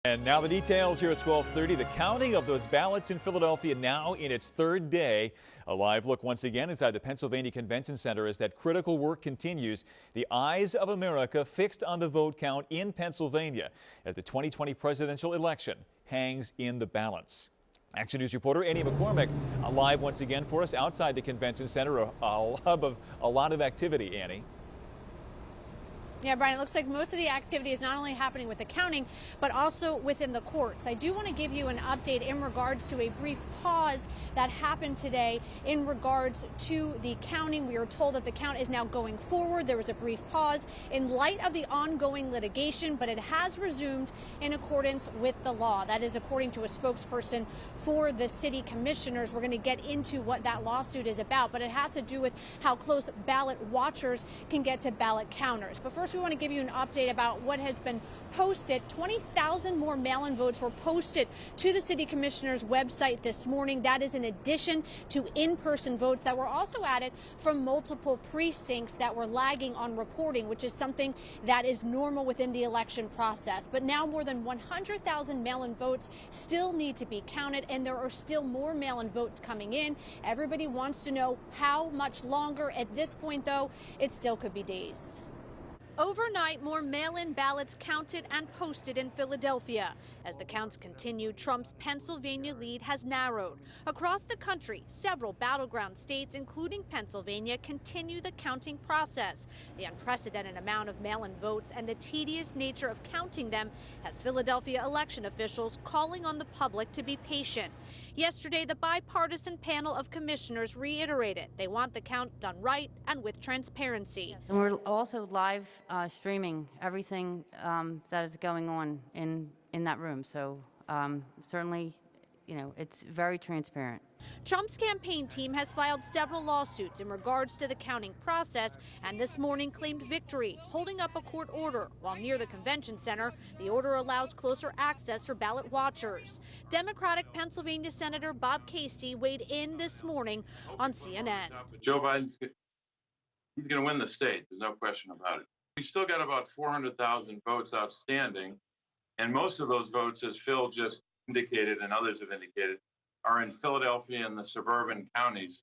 And now the details here at 12:30. The counting of those ballots in Philadelphia now in its third day. A live look once again inside the Pennsylvania Convention Center as that critical work continues. The eyes of America fixed on the vote count in Pennsylvania as the 2020 presidential election hangs in the balance. Action News reporter Annie McCormick live once again for us outside the Convention Center. A hub of a lot of activity, Annie. Yeah, Brian, it looks like most of the activity is not only happening with the counting, but also within the courts. I do want to give you an update in regards to a brief pause that happened today in regards to the counting. We are told that the count is now going forward. There was a brief pause in light of the ongoing litigation, but it has resumed in accordance with the law. That is according to a spokesperson for the city commissioners. We're going to get into what that lawsuit is about, but it has to do with how close ballot watchers can get to ballot counters. But first, we want to give you an update about what has been posted. 20,000 more mail-in votes were posted to the city commissioner's website this morning. That is in addition to in-person votes that were also added from multiple precincts that were lagging on reporting, which is something that is normal within the election process. But now more than 100,000 mail-in votes still need to be counted, and there are still more mail-in votes coming in. Everybody wants to know how much longer. At this point, though, it still could be days. Overnight, more mail-in ballots counted and posted in Philadelphia. As the counts continue, Trump's Pennsylvania lead has narrowed. Across the country, several battleground states, including Pennsylvania, continue the counting process. The unprecedented amount of mail-in votes and the tedious nature of counting them has Philadelphia election officials calling on the public to be patient. Yesterday, the bipartisan panel of commissioners reiterated they want the count done right and with transparency. And we're also live streaming everything that is going on in that room. So certainly, you know, it's very transparent. Trump's campaign team has filed several lawsuits in regards to the counting process and this morning claimed victory, holding up a court order. While near the convention center, the order allows closer access for ballot watchers. Democratic Pennsylvania Senator Bob Casey weighed in this morning on CNN. Joe Biden's he's going to win the state. There's no question about it. We still got about 400,000 votes outstanding, and most of those votes, as Phil just indicated and others have indicated, are in Philadelphia and the suburban counties.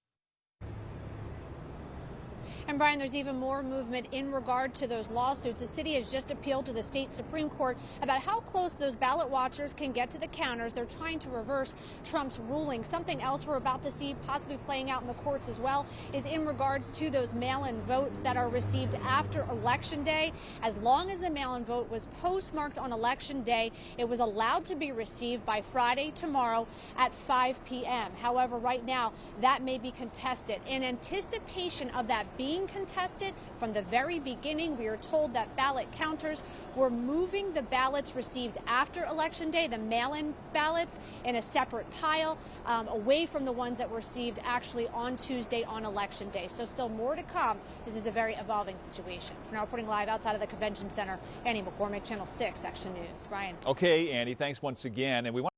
And Brian, there's even more movement in regard to those lawsuits. The city has just appealed to the state Supreme Court about how close those ballot watchers can get to the counters. They're trying to reverse Trump's ruling. Something else we're about to see possibly playing out in the courts as well is in regards to those mail-in votes that are received after Election Day. As long as the mail-in vote was postmarked on Election Day, it was allowed to be received by Friday tomorrow at 5 p.m. However, right now, that may be contested. In anticipation of that being contested from the very beginning, we are told that ballot counters were moving the ballots received after Election Day, the mail-in ballots, in a separate pile away from the ones that were received actually on Tuesday on Election Day. So still more to come. This is a very evolving situation. For now, reporting live outside of the Convention Center, Annie McCormick, Channel 6 Action News. Brian. Okay, Annie, thanks once again. And we want